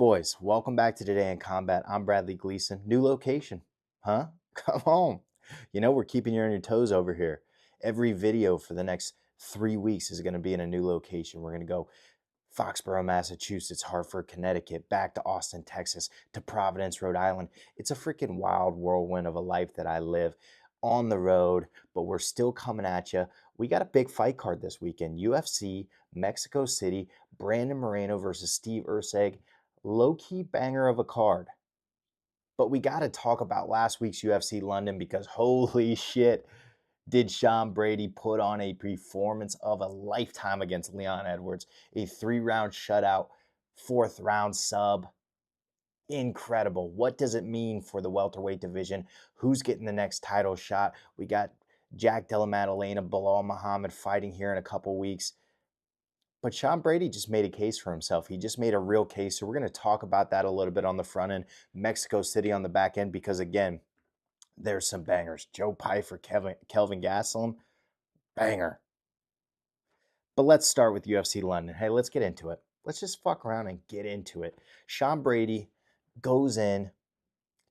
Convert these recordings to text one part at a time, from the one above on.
boys? Welcome back to Today in Combat. I'm Bradley Gleason. New location, huh? Come home. You know, we're keeping you on your toes over here. Every video for the next 3 weeks is going to be in a new location. We're going to go Foxborough, Massachusetts, Hartford, Connecticut, back to Austin, Texas, to Providence, Rhode Island. It's a freaking wild whirlwind of a life that I live on the road, but we're still coming at you. We got a big fight card this weekend. UFC Mexico City, Brandon Moreno versus Steve Erceg. Low-key banger of a card. But we got to talk about last week's UFC London because holy shit, did Sean Brady put on a performance of a lifetime against Leon Edwards. A 3-round shutout, 4th round sub. Incredible. What does it mean for the welterweight division? Who's getting the next title shot? We got Jack Della Maddalena, Bilal Muhammad fighting here in a couple weeks. But Sean Brady just made a case for himself. He just made a real case. So we're going to talk about that a little bit on the front end. Mexico City on the back end because, again, there's some bangers. Joe Pyfer, Kelvin Gastelum, banger. But let's start with UFC London. Hey, let's get into it. Let's just fuck around and get into it. Sean Brady goes in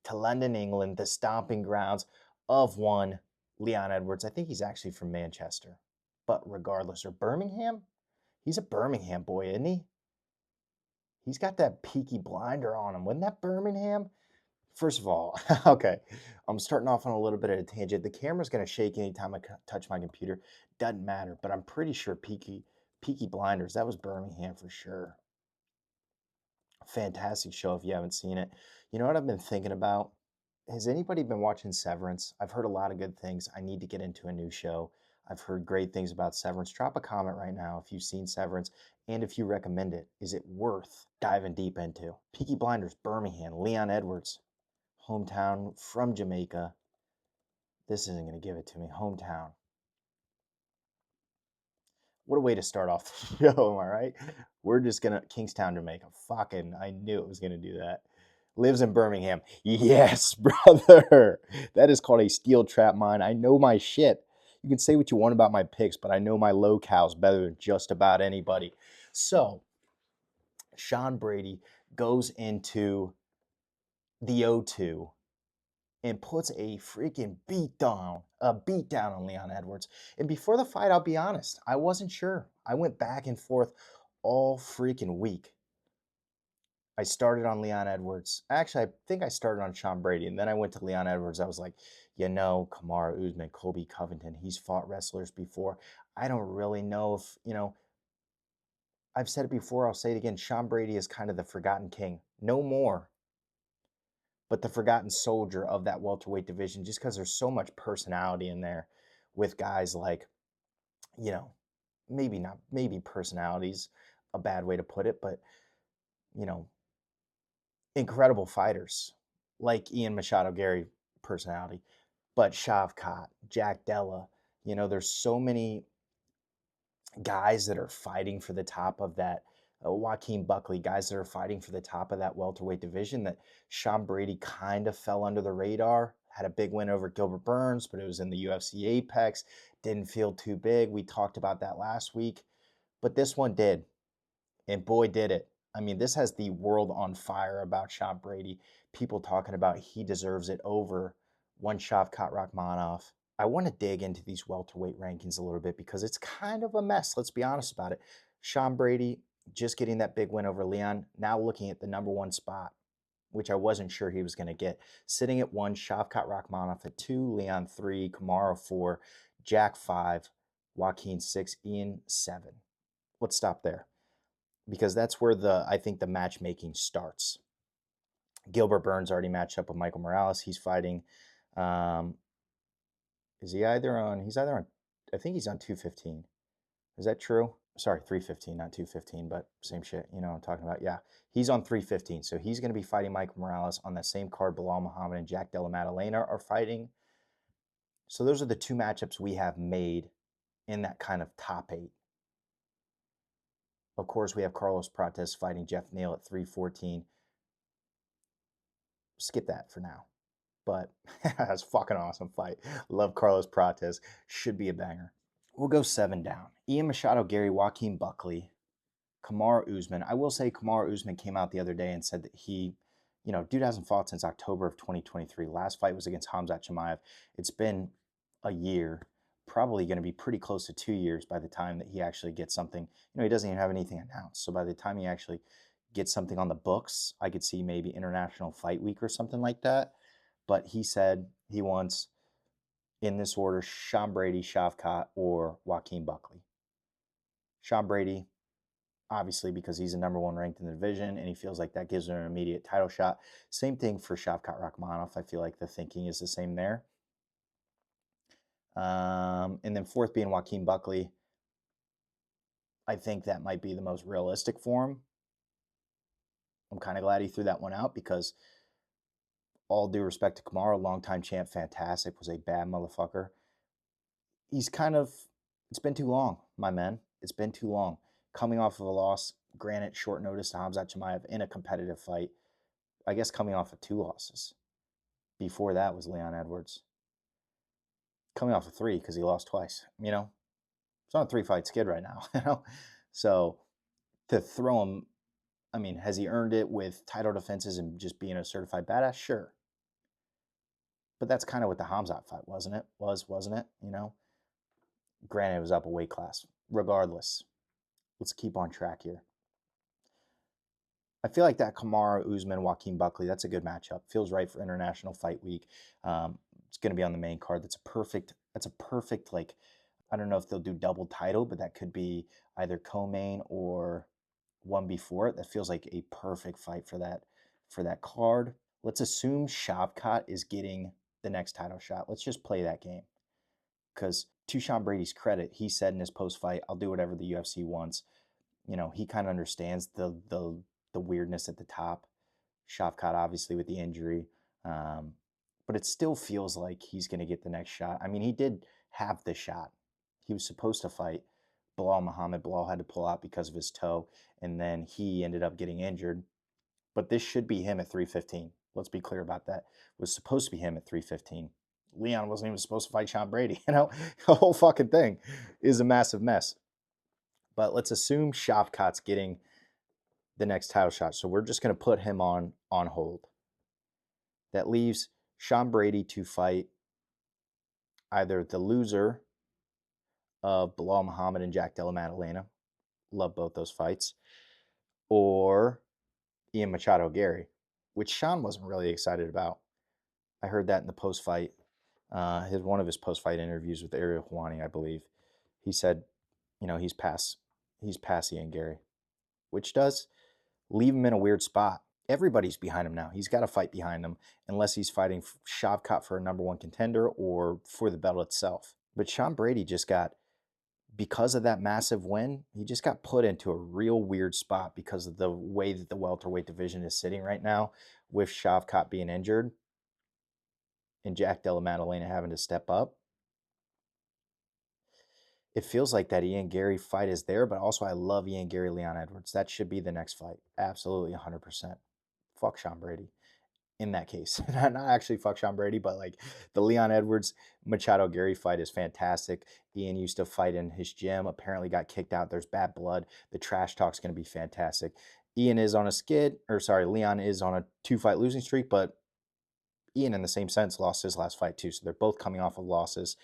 to London, England, the stomping grounds of one Leon Edwards. I think he's actually from Manchester. But regardless, or Birmingham? He's a Birmingham boy, isn't he? He's got that Peaky Blinder on him. Wasn't that Birmingham? First of all, okay, I'm starting off on a little bit of a tangent. The camera's going to shake anytime I touch my computer. Doesn't matter, but I'm pretty sure Peaky Blinders, that was Birmingham for sure. Fantastic show if you haven't seen it. You know what I've been thinking about? Has anybody been watching Severance? I've heard a lot of good things. I need to get into a new show. I've heard great things about Severance. Drop a comment right now if you've seen Severance and if you recommend it. Is it worth diving deep into? Peaky Blinders, Birmingham, Leon Edwards, hometown from Jamaica. This isn't going to give it to me. Hometown. What a way to start off the show, am I right? We're just going to, Kingstown, Jamaica. Fucking, I knew it was going to do that. Lives in Birmingham. Yes, brother. That is called a steel trap mine. I know my shit. You can say what you want about my picks, but I know my locales better than just about anybody. So, Sean Brady goes into the O2 and puts a freaking beatdown on Leon Edwards. And before the fight, I'll be honest, I wasn't sure. I went back and forth all freaking week. I started on Leon Edwards. Actually, I think I started on Sean Brady, and then I went to Leon Edwards. I was like, Kamaru Usman, Colby Covington, he's fought wrestlers before. I don't really know if, I've said it before, I'll say it again. Sean Brady is kind of the forgotten king. No more, but the forgotten soldier of that welterweight division, just because there's so much personality in there with guys like, maybe personality's a bad way to put it, but, incredible fighters like Ian Machado Gary personality, but Shavkat, Jack Della, there's so many guys that are fighting for the top of that, Joaquin Buckley, guys that are fighting for the top of that welterweight division that Sean Brady kind of fell under the radar. Had a big win over Gilbert Burns, but it was in the UFC Apex. Didn't feel too big. We talked about that last week, but this one did. And boy, did it. I mean, this has the world on fire about Sean Brady. People talking about he deserves it over one Shavkat Rakhmonov. I want to dig into these welterweight rankings a little bit because it's kind of a mess. Let's be honest about it. Sean Brady just getting that big win over Leon, now looking at the number 1 spot, which I wasn't sure he was going to get. Sitting at 1, Shavkat Rakhmonov at 2, Leon 3, Kamaru 4, Jack 5, Joaquin 6, Ian 7. Let's stop there, because that's where I think the matchmaking starts. Gilbert Burns already matched up with Michael Morales. He's fighting. He's either on, I think he's on 215. Is that true? Sorry, 315, not 215, but same shit. You know what I'm talking about? Yeah. He's on 315. So he's going to be fighting Michael Morales on that same card. Bilal Muhammad and Jack Della Maddalena are fighting. So those are the 2 matchups we have made in that kind of top 8. Of course, we have Carlos Prates fighting Jeff Neal at 314. Skip that for now. But that's a fucking awesome fight. Love Carlos Prates. Should be a banger. We'll go 7 down. Ian Machado Gary, Joaquin Buckley. Kamaru Usman. I will say Kamaru Usman came out the other day and said that he, dude hasn't fought since October of 2023. Last fight was against Khamzat Chimaev. It's been a year, probably going to be pretty close to 2 years by the time that he actually gets something. He doesn't even have anything announced. So by the time he actually gets something on the books, I could see maybe International Fight Week or something like that. But he said he wants, in this order, Sean Brady, Shavkat, or Joaquin Buckley. Sean Brady, obviously, because he's the number one ranked in the division, and he feels like that gives him an immediate title shot. Same thing for Shavkat Rakhmonov. I feel like the thinking is the same there. And then fourth being Joaquin Buckley. I think that might be the most realistic for him. I'm kind of glad he threw that one out because, all due respect to Kamaru, longtime champ, fantastic, was a bad motherfucker. It's been too long, my man. It's been too long. Coming off of a loss, granted, short notice to Khamzat Chimaev in a competitive fight. I guess coming off of 2 losses. Before that was Leon Edwards. Coming off of 3 because he lost twice. It's on a 3-fight skid right now. So to throw him, has he earned it with title defenses and just being a certified badass? Sure. But that's kind of what the Khamzat fight, wasn't it? Wasn't it? Granted, it was up a weight class. Regardless, let's keep on track here. I feel like that Kamaru Usman, Joaquin Buckley, that's a good matchup. Feels right for International Fight Week. It's going to be on the main card. That's a perfect, like, I don't know if they'll do double title, but that could be either co-main or one before it. That feels like a perfect fight for that card. Let's assume Shavkat is getting the next title shot. Let's just play that game. Because to Sean Brady's credit, he said in his post-fight, I'll do whatever the UFC wants. He kind of understands the weirdness at the top. Shavkat, obviously, with the injury. But it still feels like he's going to get the next shot. He did have the shot. He was supposed to fight Belal Muhammad. Belal had to pull out because of his toe, and then he ended up getting injured. But this should be him at 315. Let's be clear about that. It was supposed to be him at 315. Leon wasn't even supposed to fight Sean Brady. The whole fucking thing is a massive mess. But let's assume Shavkat's getting the next title shot. So we're just going to put him on hold. That leaves Sean Brady to fight either the loser of Belal Muhammad and Jack Della Maddalena. Love both those fights. Or Ian Machado Gary, which Sean wasn't really excited about. I heard that in the post-fight, one of his post-fight interviews with Ariel Helwani, I believe. He said, he's past Ian Gary, which does leave him in a weird spot. Everybody's behind him now. He's got to fight behind him unless he's fighting Shavkat for a number one contender or for the belt itself. But Sean Brady because of that massive win, he just got put into a real weird spot because of the way that the welterweight division is sitting right now, with Shavkat being injured and Jack Della Maddalena having to step up. It feels like that Ian Gary fight is there, but also I love Ian Gary, Leon Edwards. That should be the next fight. Absolutely 100%. Fuck Sean Brady in that case. Not actually fuck Sean Brady, but like the Leon Edwards Machado Gary fight is fantastic. Ian used to fight in his gym, apparently got kicked out. There's bad blood. The trash talk's going to be fantastic. Leon is on a 2-fight losing streak, but Ian, in the same sense, lost his last fight too. So they're both coming off of losses.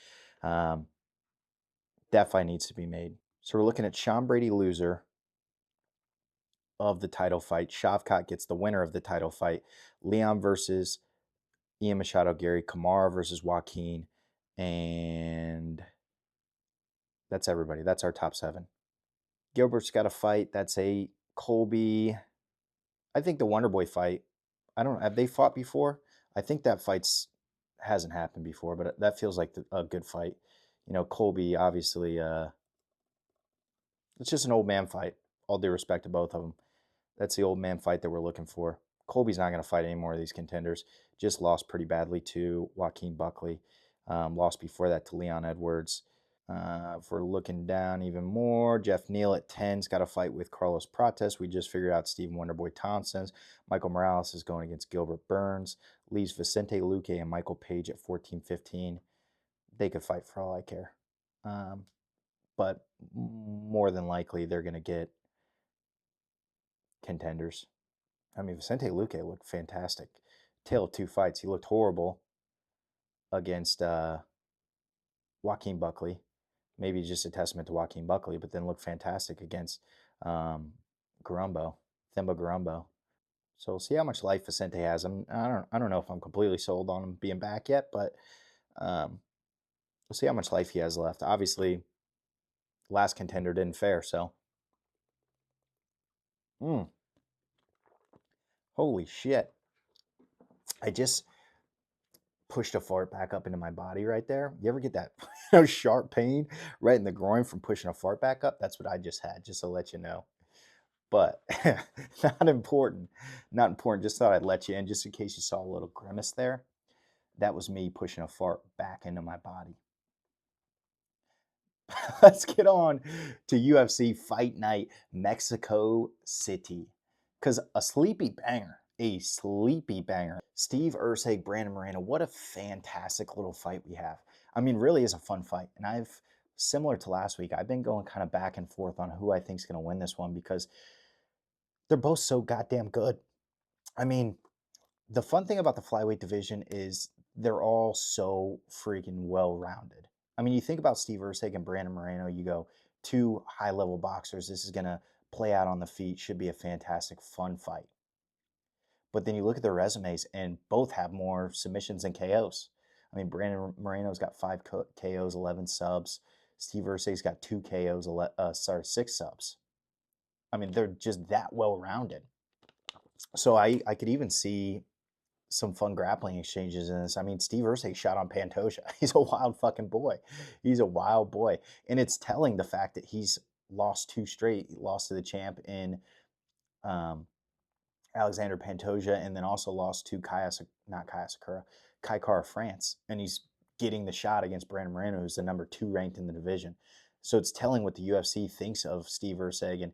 That fight needs to be made. So we're looking at Sean Brady, loser of the title fight. Shavkat gets the winner of the title fight. Leon versus Ian Machado Gary. Kamaru versus Joaquin. And that's everybody. That's our top 7. Gilbert's got a fight. That's a Colby. I think the Wonderboy fight, I don't know. Have they fought before? I think that hasn't happened before, but that feels like a good fight. Colby, obviously, it's just an old man fight. All due respect to both of them. That's the old man fight that we're looking for. Colby's not going to fight any more of these contenders. Just lost pretty badly to Joaquin Buckley. Lost before that to Leon Edwards. If we're looking down even more, Jeff Neal at 10's got a fight with Carlos Prates. We just figured out Stephen Wonderboy Thompson's. Michael Morales is going against Gilbert Burns. Leaves Vicente Luque and Michael Page at 14-15. They could fight for all I care. But more than likely, they're going to get contenders. I mean, Vicente Luque looked fantastic. Tale of two fights. He looked horrible against Joaquin Buckley. Maybe just a testament to Joaquin Buckley, but then looked fantastic against Garumbo, Themba Garumbo. So we'll see how much life Vicente has. I don't know if I'm completely sold on him being back yet, but we'll see how much life he has left. Obviously, last contender didn't fare, so. Holy shit. I just pushed a fart back up into my body right there. You ever get that sharp pain right in the groin from pushing a fart back up? That's what I just had, just to let you know. But not important. Not important. Just thought I'd let you in just in case you saw a little grimace there. That was me pushing a fart back into my body. Let's get on to UFC Fight Night Mexico City. Because a sleepy banger. Steve Erceg, Brandon Moreno. What a fantastic little fight we have. I mean, really is a fun fight. And similar to last week, I've been going kind of back and forth on who I think is going to win this one because they're both so goddamn good. I mean, the fun thing about the flyweight division is they're all so freaking well-rounded. I mean, you think about Steve Erceg and Brandon Moreno, you go, two high-level boxers. This is going to play out on the feet. Should be a fantastic, fun fight. But then you look at their resumes, and both have more submissions and KOs. I mean, Brandon Moreno's got 5 KOs, 11 subs. Steve Erceg's got 2 KOs, 6 subs. I mean, they're just that well-rounded. So I could even see some fun grappling exchanges in this. I mean, Steve Erceg shot on Pantoja. He's a wild fucking boy. He's a wild boy. And it's telling the fact that he's lost 2 straight. He lost to the champ in Alexander Pantoja, and then also lost to Kai Kara France. And he's getting the shot against Brandon Moreno, who's the number 2 ranked in the division. So it's telling what the UFC thinks of Steve Erceg, and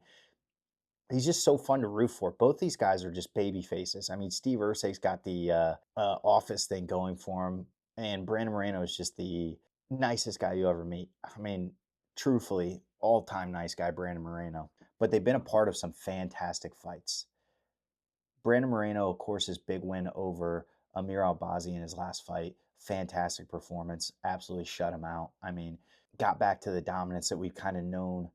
he's just so fun to root for. Both these guys are just baby faces. I mean, Steve Erceg's got the office thing going for him, and Brandon Moreno is just the nicest guy you ever meet. I mean, truthfully, all-time nice guy, Brandon Moreno. But they've been a part of some fantastic fights. Brandon Moreno, of course, his big win over Amir Albazi in his last fight. Fantastic performance. Absolutely shut him out. I mean, got back to the dominance that we've kind of known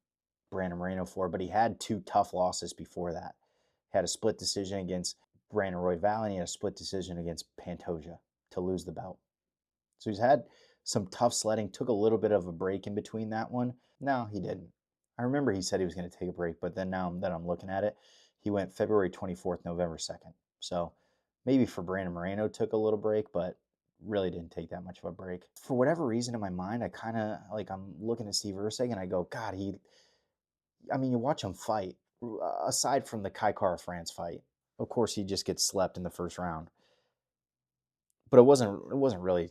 Brandon Moreno for, but he had 2 tough losses before that. He had a split decision against Brandon Royval, and he had a split decision against Pantoja to lose the belt. So he's had some tough sledding, took a little bit of a break in between that one. No, he didn't. I remember he said he was going to take a break, but then now that I'm looking at it, he went February 24th, November 2nd. So maybe for Brandon Moreno took a little break, but really didn't take that much of a break. For whatever reason in my mind, I kind of, I'm looking at Steve Erceg and I go, God, you watch him fight, aside from the Kai Kara France fight. Of course, he just gets slept in the first round. But it wasn't really.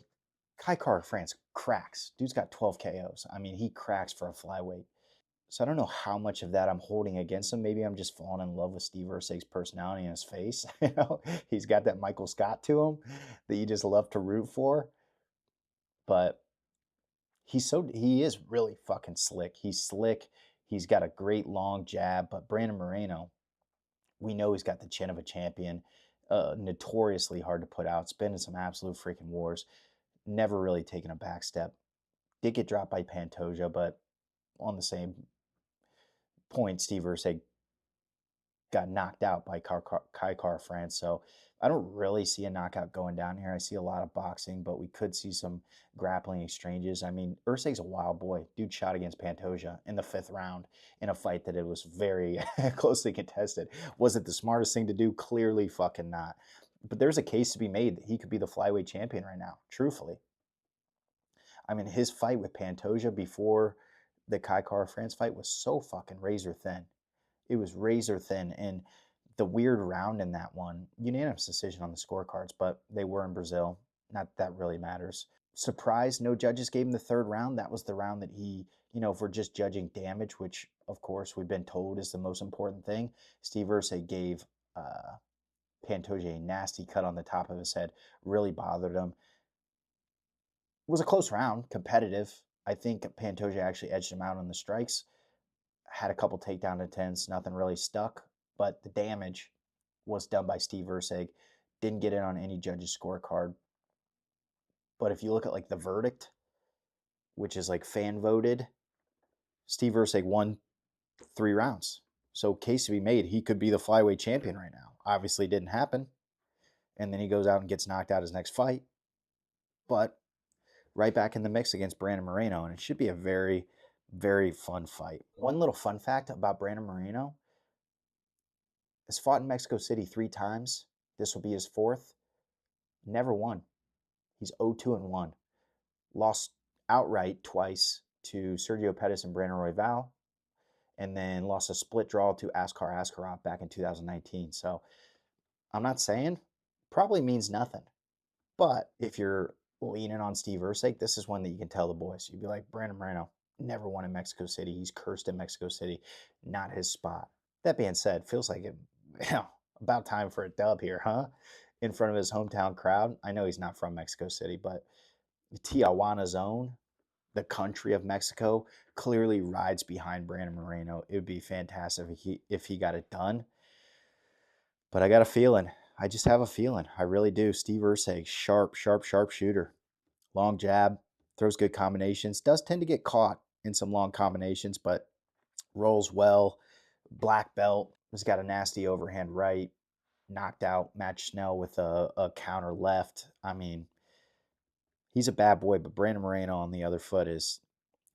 Kai Kara France cracks. Dude's got 12 KOs. I mean, he cracks for a flyweight. So I don't know how much of that I'm holding against him. Maybe I'm just falling in love with Steve Erceg's personality and his face. He's got that Michael Scott to him that you just love to root for. But he is really fucking slick. He's slick. He's got a great long jab. But Brandon Moreno, we know he's got the chin of a champion. Notoriously hard to put out. It's been in some absolute freaking wars. Never really taken a back step. Did get dropped by Pantoja, but on the same point, Steve Erceg got knocked out by Kai Kara France. So I don't really see a knockout going down here. I see a lot of boxing, but we could see some grappling exchanges. I mean, Erceg's a wild boy. Dude shot against Pantoja in the 5th round in a fight that it was very closely contested. Was it the smartest thing to do? Clearly fucking not. But there's a case to be made that he could be the flyweight champion right now, truthfully. I mean, his fight with Pantoja before the Kai Kara France fight was so fucking razor thin. It was razor thin, and the weird round in that one, unanimous decision on the scorecards, but they were in Brazil. Not that really matters. Surprised no judges gave him the 3rd round. That was the round that he, if we're just judging damage, which of course we've been told is the most important thing, Steve Erceg gave Pantoja a nasty cut on the top of his head, really bothered him. It was a close round, competitive. I think Pantoja actually edged him out on the strikes. Had a couple takedown attempts, nothing really stuck. but the damage was done by Steve Erceg. Didn't get it on any judge's scorecard. But if you look at like the verdict, which is like fan voted, Steve Erceg won 3 rounds. So case to be made, he could be the flyweight champion right now. Obviously didn't happen. And then he goes out and gets knocked out his next fight. But right back in the mix against Brandon Moreno, and it should be a very, very fun fight. One little fun fact about Brandon Moreno: has fought in Mexico City 3 times. This will be his 4th. Never won. He's 0-2-1. Lost outright twice to Sergio Pettis and Brandon Royval, and then lost a split draw to Askar Askarov back in 2019. So I'm not saying probably means nothing. But if you're leaning on Steve Erceg, this is one that you can tell the boys. You'd be like, Brandon Moreno never won in Mexico City. He's cursed in Mexico City. Not his spot. That being said, feels like about time for a dub here, huh? In front of his hometown crowd. I know he's not from Mexico City, but the Tijuana zone, the country of Mexico, clearly rides behind Brandon Moreno. It would be fantastic if he got it done. But I got a feeling. I just have a feeling. I really do. Steve Erceg, sharp shooter. Long jab, throws good combinations. Does tend to get caught in some long combinations, but rolls well. Black belt. Has got a nasty overhand right. Knocked out Matt Schnell with a counter left. I mean, he's a bad boy, but Brandon Moreno on the other foot is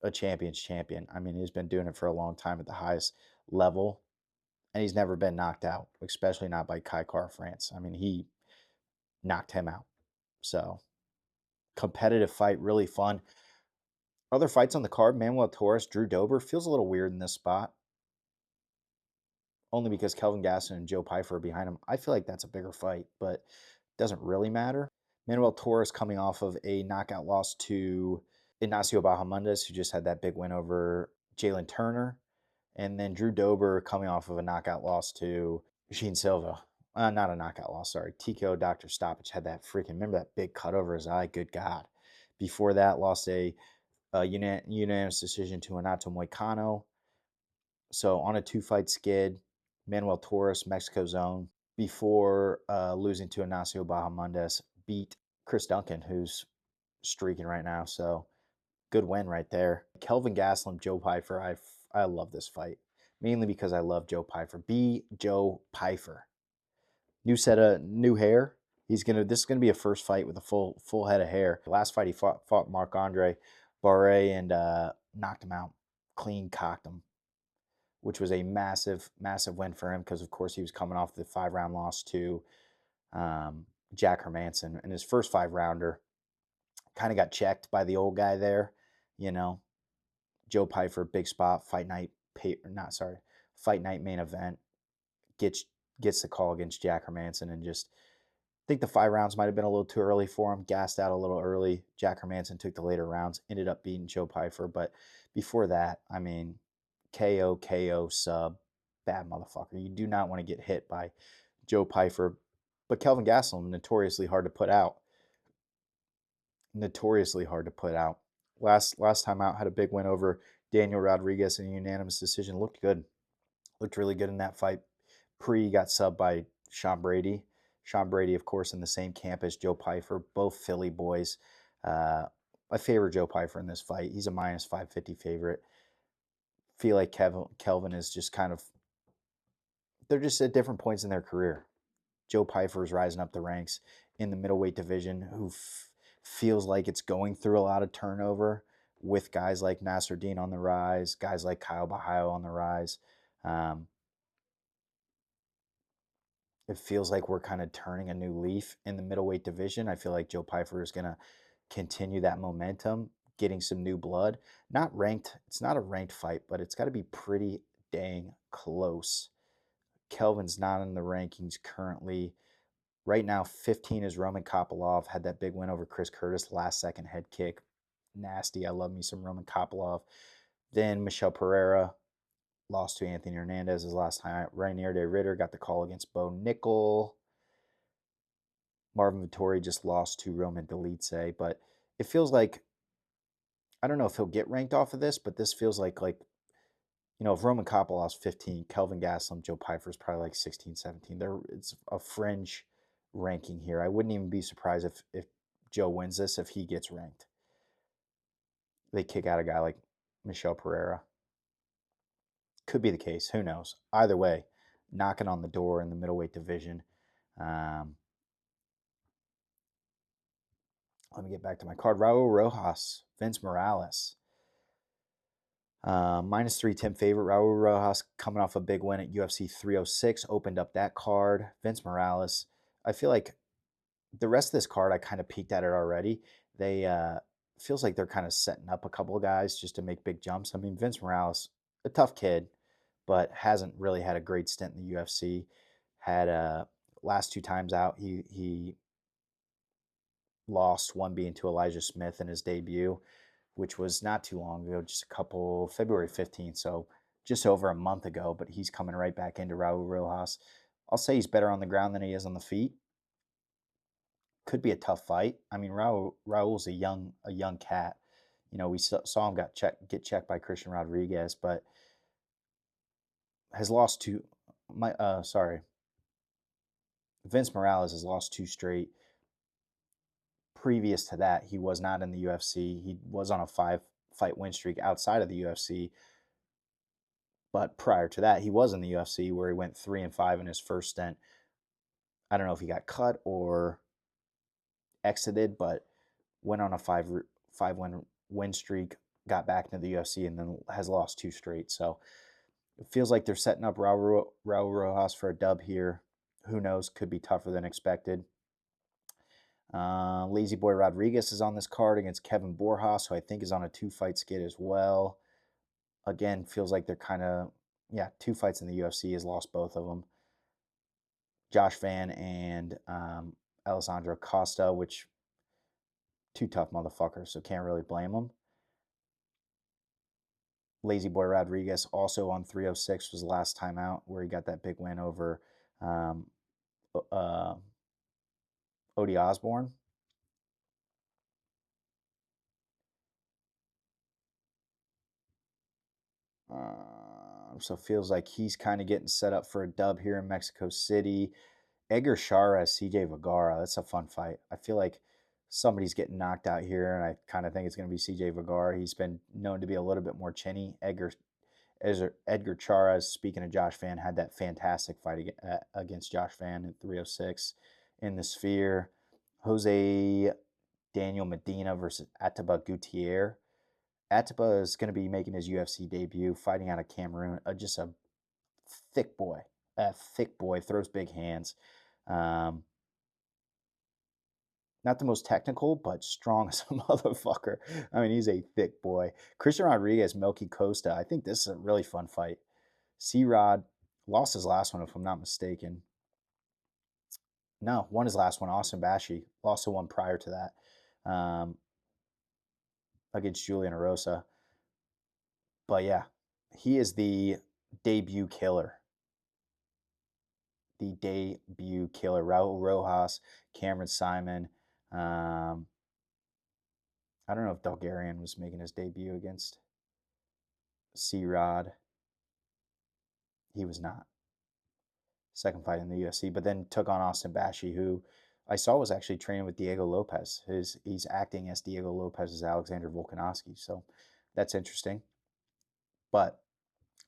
a champion's champion. I mean, he's been doing it for a long time at the highest level, and he's never been knocked out, especially not by Kai Kara-France. I mean, he knocked him out. So, competitive fight, really fun. Other fights on the card: Manuel Torres, Drew Dober. Feels a little weird in this spot, only because Kelvin Gastelum and Joe Pyfer are behind him. I feel like that's a bigger fight, but it doesn't really matter. Manuel Torres coming off of a knockout loss to Ignacio Bahamondes, who just had that big win over Jalen Turner. And then Drew Dober coming off of a knockout loss to Sheen Silva. Not a knockout loss, sorry. TKO Dr. Stoppage had that remember that big cut over his eye? Good God. Before that, lost a unanimous decision to Anato Moicano. So on a 2-fight skid, Manuel Torres, Mexico zone, before losing to Ignacio Bahamondes, beat Chris Duncan, who's streaking right now. So good win right there. Kelvin Gastelum, Joe Pyfer. I love this fight, mainly because I love Joe Pyfer. Be Joe Pyfer. New set of new hair. This is gonna be a first fight with a full head of hair. Last fight he fought Marc-Andre Barre and knocked him out, clean cocked him, which was a massive win for him because of course he was coming off the 5-round loss to Jack Hermanson, and his first 5-rounder kind of got checked by the old guy there, you know. Joe Pyfer, big spot, fight night main event, gets the call against Jack Hermanson, and just think the 5 rounds might have been a little too early for him, gassed out a little early. Jack Hermanson took the later rounds, ended up beating Joe Pyfer, but before that, I mean, KO, sub, bad motherfucker. You do not want to get hit by Joe Pyfer, but Kelvin Gastelum, notoriously hard to put out. Last time out, had a big win over Daniel Rodriguez in a unanimous decision. Looked good. Looked really good in that fight. Got subbed by Sean Brady. Sean Brady, of course, in the same camp as Joe Pyfer, both Philly boys. I favor Joe Pyfer in this fight. He's a minus 550 favorite. Feel like Kelvin is just kind of, they're just at different points in their career. Joe Pyfer is rising up the ranks in the middleweight division, who feels like it's going through a lot of turnover with guys like Nasruddin on the rise, guys like Kyle Bahayo on the rise. It feels like we're kind of turning a new leaf in the middleweight division. I feel like Joe Pyfer is going to continue that momentum, getting some new blood. Not ranked. It's not a ranked fight, but it's got to be pretty dang close. Kelvin's not in the rankings currently. Right now, 15 is Roman Kopylov. Had that big win over Chris Curtis, last second head kick. Nasty. I love me some Roman Kopylov. Then Michel Pereira lost to Anthony Hernandez his last time. Rainier de Ritter got the call against Bo Nickel. Marvin Vettori just lost to Roman Dolidze. But it feels like, I don't know if he'll get ranked off of this, but this feels like You know, if Roman Koppa lost 15, Kelvin Gastelum, Joe Pyfer is probably like 16, 17. It's a fringe ranking here. I wouldn't even be surprised if Joe wins this, if he gets ranked. They kick out a guy like Michel Pereira. Could be the case. Who knows? Either way, knocking on the door in the middleweight division. Um, let me get back to my card. Raul Rojas, Vince Morales. Minus 310 favorite. Raul Rojas coming off a big win at UFC 306, opened up that card. Vince Morales. I feel like the rest of this card, I kind of peeked at it already. They feels like they're kind of setting up a couple of guys just to make big jumps. I mean, Vince Morales, a tough kid, but hasn't really had a great stint in the UFC. Had last two times out, he lost, one being to Elijah Smith in his debut, which was not too long ago, just a couple, February 15th, so just over a month ago, but he's coming right back into Raul Rojas. I'll say he's better on the ground than he is on the feet. Could be a tough fight. I mean, Raul's a young cat. You know, we saw him get checked by Christian Rodriguez, but has lost two. Vince Morales has lost two straight. Previous to that, he was not in the UFC. He was on a 5-fight win streak outside of the UFC. But prior to that, he was in the UFC where he went 3-5 in his first stint. I don't know if he got cut or exited, but went on a five win streak, got back into the UFC, and then has lost two straight. So it feels like they're setting up Raul Rojas for a dub here. Who knows? Could be tougher than expected. Lazy Boy Rodriguez is on this card against Kevin Borjas, who I think is on a 2-fight skid as well. Again, feels like they're kind of, 2 fights in the UFC, has lost both of them. Josh Van and Alessandro Costa, which two tough motherfuckers, so can't really blame them. Lazy Boy Rodriguez also on 306 was the last time out where he got that big win over Odie Osborne. So feels like he's kind of getting set up for a dub here in Mexico City. Edgar Charas, CJ Vergara. That's a fun fight. I feel like somebody's getting knocked out here, and I kind of think it's going to be CJ Vergara. He's been known to be a little bit more chinny. Edgar Charas, speaking of Josh Van, had that fantastic fight against Josh Van at 306 in the Sphere. Jose Daniel Medina versus Atiba Gutierrez. Atiba is going to be making his UFC debut, fighting out of Cameroon. Just a thick boy. Throws big hands. Not the most technical, but strong as a motherfucker. I mean, he's a thick boy. Christian Rodriguez, Milky Costa. I think this is a really fun fight. C-Rod lost his last one, if I'm not mistaken. No, won his last one. Austin Bashi lost the one prior to that against Julian Erosa. But yeah, he is the debut killer. The debut killer. Raul Rojas, Cameron Simon. I don't know if Bulgarian was making his debut against C-Rod. He was not. Second fight in the UFC, but then took on Austin Bashi, who I saw was actually training with Diego Lopez. He's acting as Diego Lopez's Alexander Volkanovski, so that's interesting. But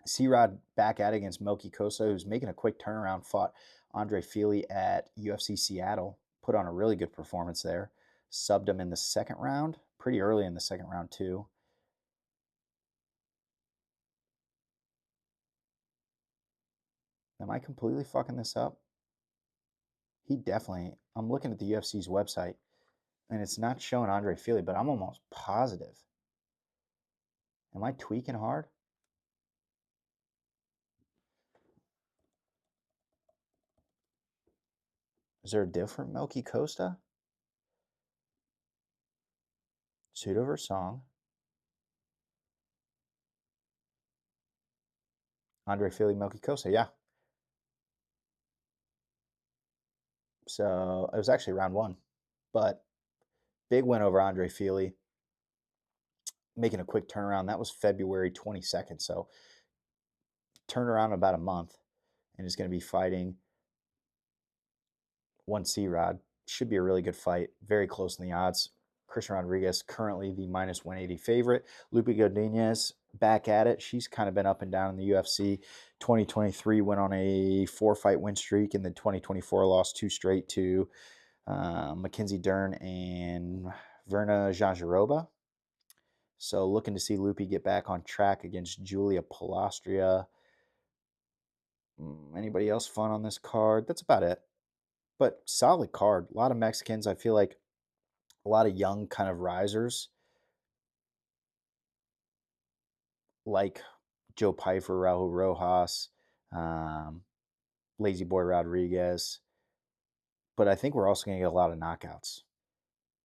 C-Rod back at it against Milky Costa, who's making a quick turnaround, fought Andre Fili at UFC Seattle, put on a really good performance there. Subbed him in the second round, pretty early in the second round too. Am I completely fucking this up? He definitely, I'm looking at the UFC's website, and it's not showing Andre Fili, but I'm almost positive. Am I tweaking hard? Is there a different Milky Costa? Pseudo Versong. Andre Fili, Milky Costa, yeah. So it was actually round one. But big win over Andre Fili. Making a quick turnaround. That was February 22nd. So turn around in about a month and is going to be fighting one C-Rod. Should be a really good fight. Very close in the odds. Christian Rodriguez currently the minus 180 favorite. Lupe Godinez back at it. She's kind of been up and down in the UFC. 2023 went on a 4-fight win streak, and then 2024 lost 2 straight to Mackenzie Dern and Verna Janjarova. So looking to see Lupe get back on track against Julia Palastria. Anybody else fun on this card? That's about it. But solid card. A lot of Mexicans. I feel like a lot of young kind of risers like Joe Pyfer, Raul Rojas, Lazy Boy Rodriguez. But I think we're also going to get a lot of knockouts.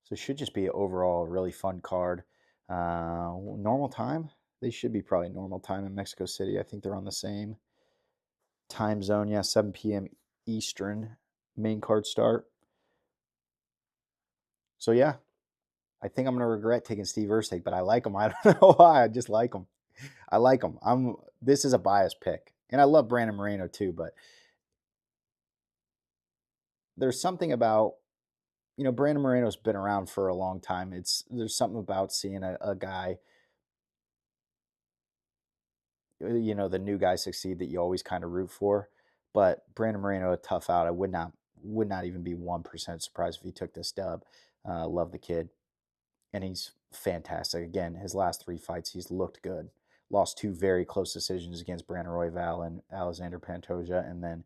So it should just be overall a really fun card. Normal time? They should be probably normal time in Mexico City. I think they're on the same time zone. Yeah, 7 p.m. Eastern main card start. So yeah, I think I'm going to regret taking Steve Erceg, but I like him. I don't know why. I just like him. I like him. This is a biased pick. And I love Brandon Moreno too, but there's something about, Brandon Moreno's been around for a long time. There's something about seeing a guy, the new guy succeed that you always kind of root for. But Brandon Moreno, a tough out. I would not even be 1% surprised if he took this dub. Love the kid. And he's fantastic. Again, his last 3 fights, he's looked good. Lost 2 very close decisions against Brandon Royval and Alexander Pantoja, and then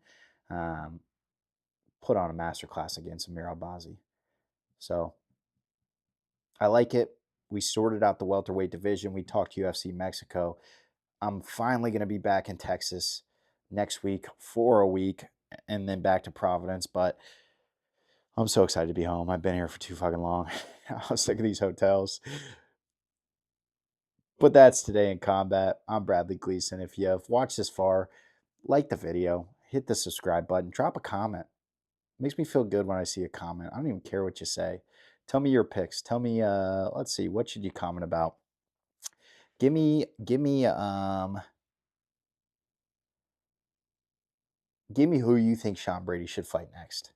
put on a masterclass against Amir Albazi. So I like it. We sorted out the welterweight division. We talked UFC Mexico. I'm finally going to be back in Texas next week for a week and then back to Providence. But I'm so excited to be home. I've been here for too fucking long. I was sick of these hotels. But that's Today in Combat. I'm Bradley Gleason. If you've watched this far, like the video, hit the subscribe button, drop a comment. It makes me feel good when I see a comment. I don't even care what you say. Tell me your picks. Tell me, let's see, what should you comment about? Give me who you think Sean Brady should fight next.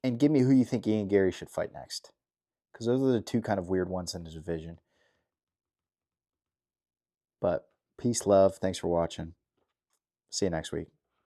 And give me who you think Ian Gary should fight next. Because those are the 2 kind of weird ones in the division. But peace, love. Thanks for watching. See you next week.